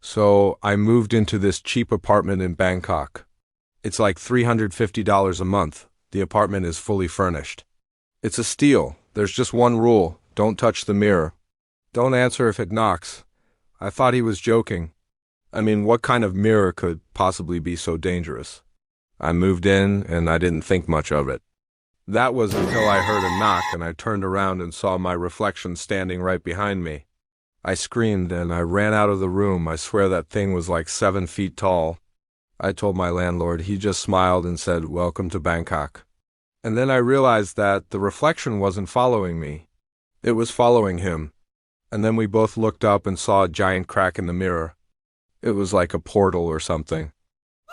So I moved into this cheap apartment in Bangkok. It's like $350 a month. The apartment is fully furnished. It's a steal. There's just one rule. Don't touch the mirror. Don't answer if it knocks. I thought he was joking. I mean, what kind of mirror could possibly be so dangerous? I moved in and I didn't think much of it. That was until I heard a knock and I turned around and saw my reflection standing right behind me. I screamed and I ran out of the room. I swear that thing was like 7 feet tall. I told my landlord. He just smiled and said, "Welcome to Bangkok." And then I realized that the reflection wasn't following me. It was following him. And then we both looked up and saw a giant crack in the mirror. It was like a portal or something.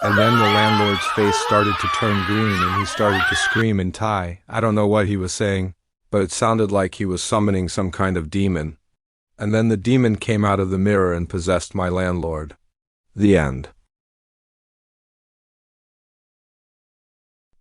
And then the landlord's face started to turn green and he started to scream in Thai. I don't know what he was saying, but it sounded like he was summoning some kind of demon. And then the demon came out of the mirror and possessed my landlord. The end.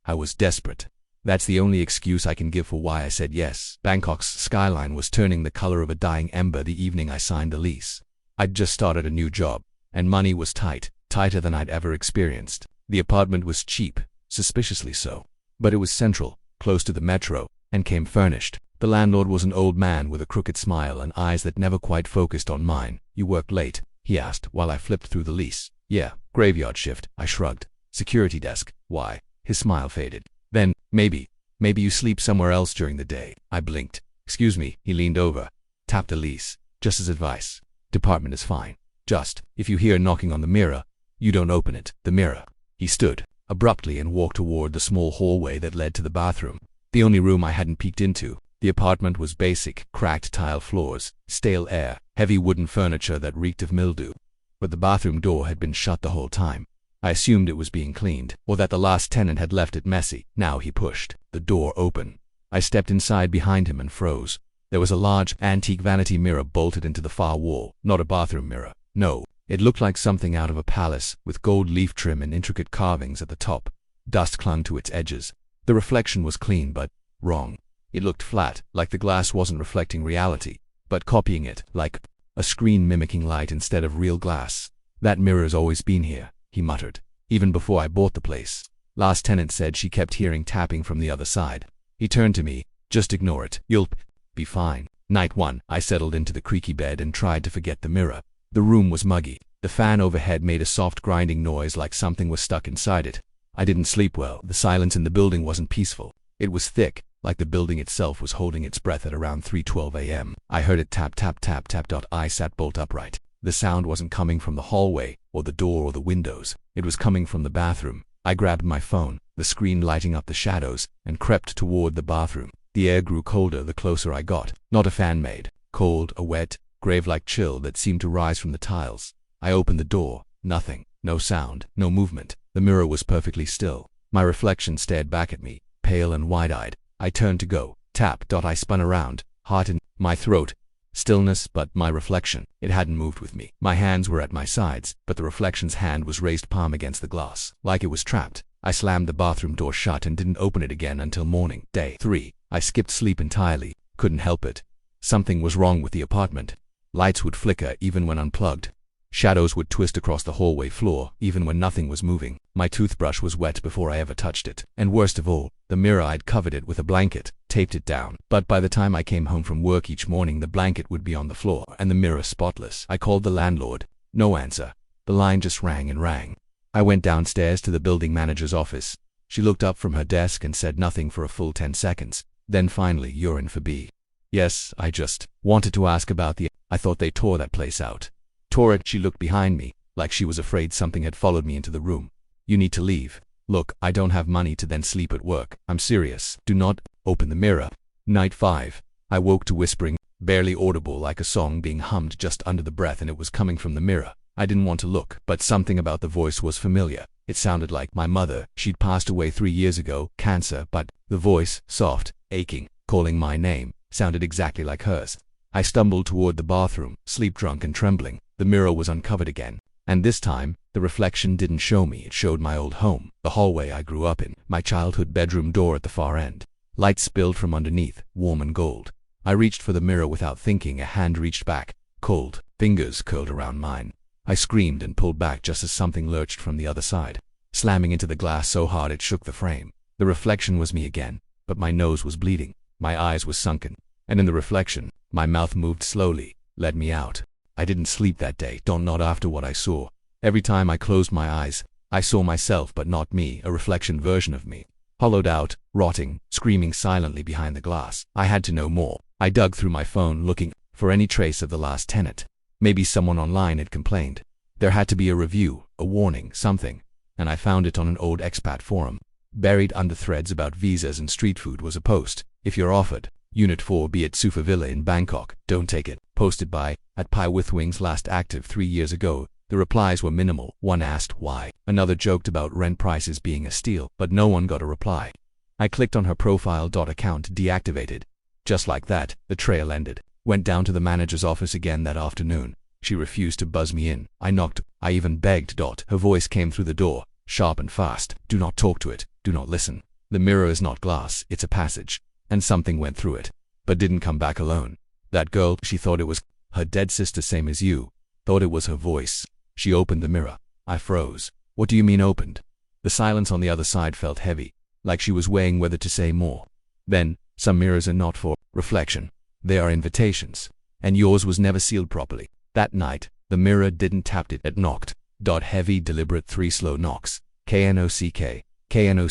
I was desperate. That's the only excuse I can give for why I said yes. Bangkok's skyline was turning the color of a dying ember the evening I signed the lease. I'd just started a new job, and money was tight, tighter than I'd ever experienced. The apartment was cheap, suspiciously so, but it was central, close to the metro, and came furnished. The landlord was an old man with a crooked smile and eyes that never quite focused on mine. "You work late?" he asked while I flipped through the lease. "Yeah, graveyard shift," I shrugged. "Security desk." "Why?" His smile faded. "Then, maybe you sleep somewhere else during the day." I blinked. "Excuse me." He leaned over, tapped the lease. "Just as advice. Department is fine. Just, if you hear knocking on the mirror, you don't open it." The mirror. He stood abruptly and walked toward the small hallway that led to the bathroom. The only room I hadn't peeked into. The apartment was basic, cracked tile floors, stale air, heavy wooden furniture that reeked of mildew. But the bathroom door had been shut the whole time. I assumed it was being cleaned, or that the last tenant had left it messy. Now he pushed the door open. I stepped inside behind him and froze. There was a large, antique vanity mirror bolted into the far wall. Not a bathroom mirror. No, it looked like something out of a palace, with gold leaf trim and intricate carvings at the top. Dust clung to its edges. The reflection was clean, but wrong. It looked flat, like the glass wasn't reflecting reality, but copying it, like a screen mimicking light instead of real glass. "That mirror's always been here," he muttered, "even before I bought the place. Last tenant said she kept hearing tapping from the other side." He turned to me. "Just ignore it. You'll be fine." Night 1. I settled into the creaky bed and tried to forget the mirror. The room was muggy. The fan overhead made a soft grinding noise like something was stuck inside it. I didn't sleep well. The silence in the building wasn't peaceful. It was thick, like the building itself was holding its breath at around 3:12 a.m. I heard it tap, tap, tap, tap. I sat bolt upright. The sound wasn't coming from the hallway, or the door, or the windows. It was coming from the bathroom. I grabbed my phone, the screen lighting up the shadows, and crept toward the bathroom. The air grew colder the closer I got. Not a fan made. Cold, a wet, grave-like chill that seemed to rise from the tiles. I opened the door. Nothing. No sound. No movement. The mirror was perfectly still. My reflection stared back at me, pale and wide-eyed. I turned to go. Tap. I spun around, heart in my throat. Stillness, but my reflection. It hadn't moved with me. My hands were at my sides, but the reflection's hand was raised palm against the glass, like it was trapped. I slammed the bathroom door shut and didn't open it again until morning. Day 3. I skipped sleep entirely. Couldn't help it. Something was wrong with the apartment. Lights would flicker even when unplugged. Shadows would twist across the hallway floor, even when nothing was moving. My toothbrush was wet before I ever touched it. And worst of all, the mirror. I'd covered it with a blanket, taped it down. But by the time I came home from work each morning, the blanket would be on the floor, and the mirror spotless. I called the landlord. No answer. The line just rang and rang. I went downstairs to the building manager's office. She looked up from her desk and said nothing for a full 10 seconds. Then finally, "You're in for B." "Yes, I just wanted to ask about the... I thought they tore that place out." "Tore it?" She looked behind me, like she was afraid something had followed me into the room. "You need to leave. Look, I don't have money to then sleep at work. I'm serious. Do not open the mirror." Night 5. I woke to whispering, barely audible, like a song being hummed just under the breath, and it was coming from the mirror. I didn't want to look, but something about the voice was familiar. It sounded like my mother. She'd passed away 3 years ago, cancer, but the voice, soft, aching, calling my name, sounded exactly like hers. I stumbled toward the bathroom, sleep-drunk and trembling. The mirror was uncovered again. And this time, the reflection didn't show me. It showed my old home, the hallway I grew up in, my childhood bedroom door at the far end. Light spilled from underneath, warm and gold. I reached for the mirror without thinking. A hand reached back, cold, fingers curled around mine. I screamed and pulled back just as something lurched from the other side, slamming into the glass so hard it shook the frame. The reflection was me again, but my nose was bleeding, my eyes were sunken, and in the reflection, my mouth moved slowly, let me out. I didn't sleep that day, not after what I saw. Every time I closed my eyes, I saw myself but not me, a reflection version of me. Hollowed out, rotting, screaming silently behind the glass. I had to know more. I dug through my phone looking for any trace of the last tenant. Maybe someone online had complained. There had to be a review, a warning, something, and I found it on an old expat forum. Buried under threads about visas and street food was a post. If you're offered Unit 4B at Sufa Villa in Bangkok, don't take it. Posted by @PieWithWings, last active 3 years ago. The replies were minimal. One asked why. Another joked about rent prices being a steal, but no one got a reply. I clicked on her profile. Account deactivated. Just like that, the trail ended. Went down to the manager's office again that afternoon. She refused to buzz me in. I knocked. I even begged. Her voice came through the door, sharp and fast. Do not talk to it. Do not listen. The mirror is not glass, it's a passage. And something went through it, but didn't come back alone. That girl, she thought it was her dead sister, same as you. Thought it was her voice. She opened the mirror. I froze. What do you mean opened? The silence on the other side felt heavy, like she was weighing whether to say more. Then, some mirrors are not for reflection. They are invitations. And yours was never sealed properly. That night, the mirror didn't tap, it knocked. Heavy, deliberate 3 slow knocks. Knock, knock, knock.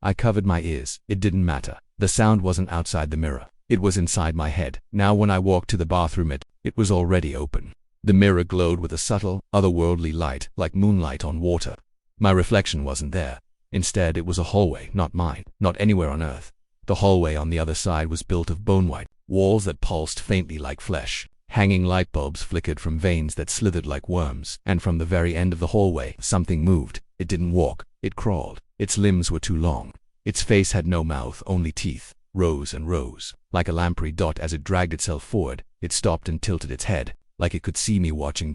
I covered my ears. It didn't matter. The sound wasn't outside the mirror. It was inside my head. Now when I walked to the bathroom, it was already open. The mirror glowed with a subtle, otherworldly light, like moonlight on water. My reflection wasn't there. Instead, it was a hallway, not mine, not anywhere on earth. The hallway on the other side was built of bone-white walls that pulsed faintly like flesh. Hanging light bulbs flickered from veins that slithered like worms. And from the very end of the hallway, something moved. It didn't walk. It crawled. Its limbs were too long. Its face had no mouth, only teeth. Rows and rows. Like a lamprey. As it dragged itself forward, it stopped and tilted its head, like it could see me watching.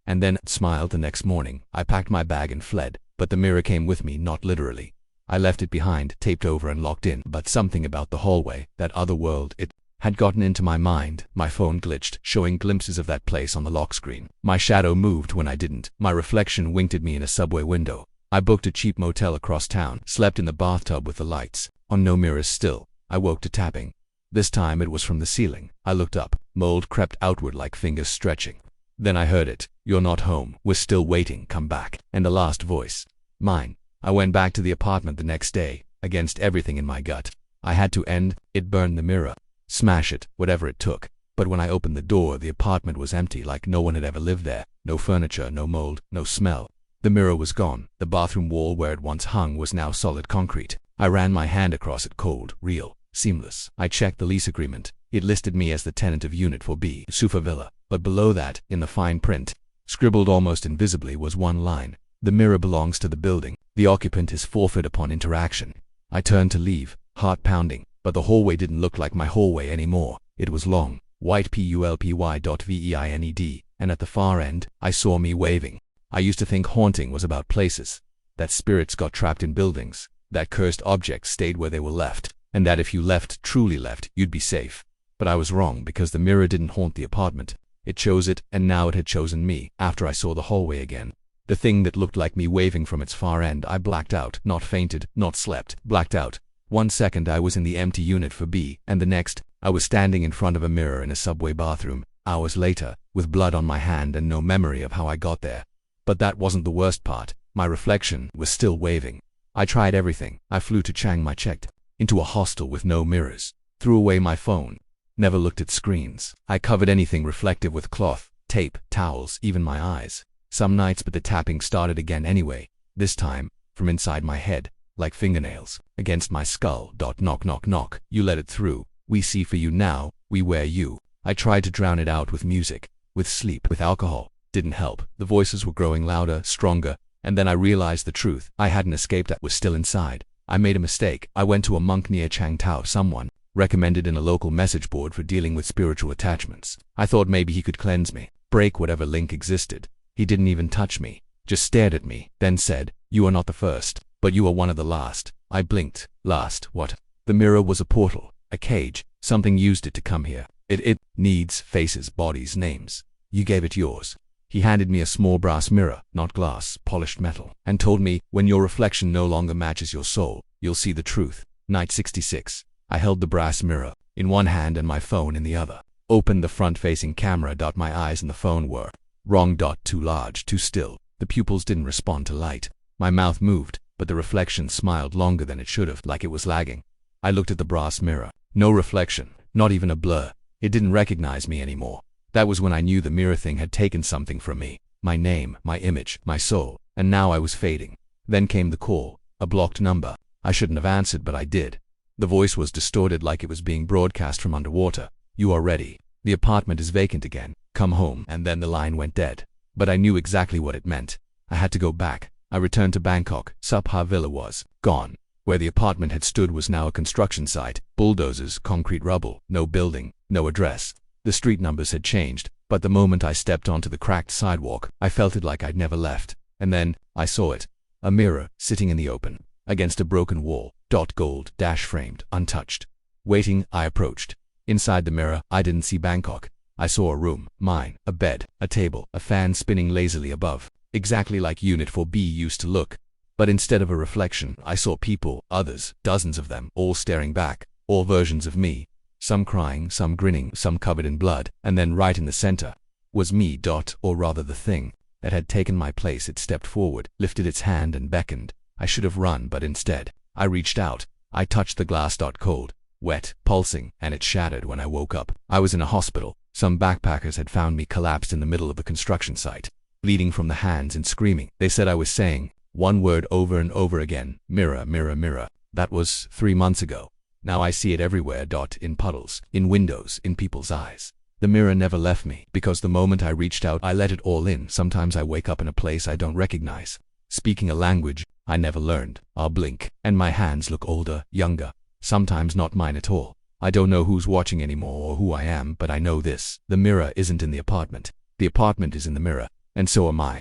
And then it smiled. The next morning, I packed my bag and fled, but the mirror came with me, not literally. I left it behind, taped over and locked in, but something about the hallway, that other world, it had gotten into my mind. My phone glitched, showing glimpses of that place on the lock screen. My shadow moved when I didn't. My reflection winked at me in a subway window. I booked a cheap motel across town, slept in the bathtub with the lights on, no mirrors still. I woke to tapping. This time it was from the ceiling. I looked up. Mold crept outward like fingers stretching. Then I heard it. You're not home. We're still waiting. Come back. And the last voice. Mine. I went back to the apartment the next day, against everything in my gut. I had to end it, burn the mirror, smash it, whatever it took. But when I opened the door, the apartment was empty, like no one had ever lived there. No furniture, no mold, no smell. The mirror was gone. The bathroom wall where it once hung was now solid concrete. I ran my hand across it, cold, real, seamless. I checked the lease agreement. It listed me as the tenant of Unit 4B, Sufa Villa. But below that, in the fine print, scribbled almost invisibly, was one line. The mirror belongs to the building. The occupant is forfeit upon interaction. I turned to leave, heart pounding, but the hallway didn't look like my hallway anymore. It was long, white pulpy.veined, and at the far end, I saw me waving. I used to think haunting was about places, that spirits got trapped in buildings, that cursed objects stayed where they were left, and that if you left, truly left, you'd be safe. But I was wrong, because the mirror didn't haunt the apartment. It chose it, and now it had chosen me. After I saw the hallway again, the thing that looked like me waving from its far end, I blacked out, not fainted, not slept, blacked out. 1 second I was in the empty Unit 4B, and the next, I was standing in front of a mirror in a subway bathroom, hours later, with blood on my hand and no memory of how I got there. But that wasn't the worst part. My reflection was still waving. I tried everything. I flew to Chiang Mai, checked into a hostel with no mirrors, threw away my phone, never looked at screens. I covered anything reflective with cloth, tape, towels, even my eyes. Some nights, but the tapping started again anyway, this time from inside my head, like fingernails, against my skull. Knock, knock, knock. You let it through. We see for you now. We wear you. I tried to drown it out with music, with sleep, with alcohol. Didn't help. The voices were growing louder, stronger, and then I realized the truth. I hadn't escaped. I was still inside. I made a mistake. I went to a monk near Chang Tao, someone recommended in a local message board for dealing with spiritual attachments. I thought maybe he could cleanse me, break whatever link existed. He didn't even touch me, just stared at me, then said, "You are not the first, but you are one of the last." I blinked. Last, what? The mirror was a portal, a cage. Something used it to come here. It needs faces, bodies, names. You gave it yours. He handed me a small brass mirror, not glass, polished metal, and told me, when your reflection no longer matches your soul, you'll see the truth. Night 66. I held the brass mirror in one hand and my phone in the other. Opened the front-facing camera. My eyes and the phone were wrong. Too large, too still. The pupils didn't respond to light. My mouth moved, but the reflection smiled longer than it should have, like it was lagging. I looked at the brass mirror. No reflection, not even a blur. It didn't recognize me anymore. That was when I knew the mirror thing had taken something from me. My name, my image, my soul, and now I was fading. Then came the call, a blocked number. I shouldn't have answered, but I did. The voice was distorted like it was being broadcast from underwater. You are ready. The apartment is vacant again. Come home. And then the line went dead. But I knew exactly what it meant. I had to go back. I returned to Bangkok. Subha Villa was gone. Where the apartment had stood was now a construction site. Bulldozers, concrete rubble, no building, no address. The street numbers had changed, but the moment I stepped onto the cracked sidewalk, I felt it like I'd never left. And then, I saw it. A mirror, sitting in the open, against a broken wall, gold, framed, untouched. Waiting, I approached. Inside the mirror, I didn't see Bangkok. I saw a room, mine, a bed, a table, a fan spinning lazily above, exactly like Unit 4B used to look. But instead of a reflection, I saw people, others, dozens of them, all staring back, all versions of me. Some crying, some grinning, some covered in blood, and then right in the center was me. Or rather the thing that had taken my place. It stepped forward, lifted its hand and beckoned. I should have run, but instead, I reached out. I touched the glass. Cold, wet, pulsing, and it shattered when I woke up. I was in a hospital. Some backpackers had found me collapsed in the middle of the construction site, bleeding from the hands and screaming. They said I was saying one word over and over again, mirror, mirror, mirror. That was 3 months ago. Now I see it everywhere. In puddles, in windows, in people's eyes. The mirror never left me, because the moment I reached out, I let it all in. Sometimes I wake up in a place I don't recognize, speaking a language I never learned. I'll blink, and my hands look older, younger, sometimes not mine at all. I don't know who's watching anymore or who I am, but I know this. The mirror isn't in the apartment. The apartment is in the mirror, and so am I.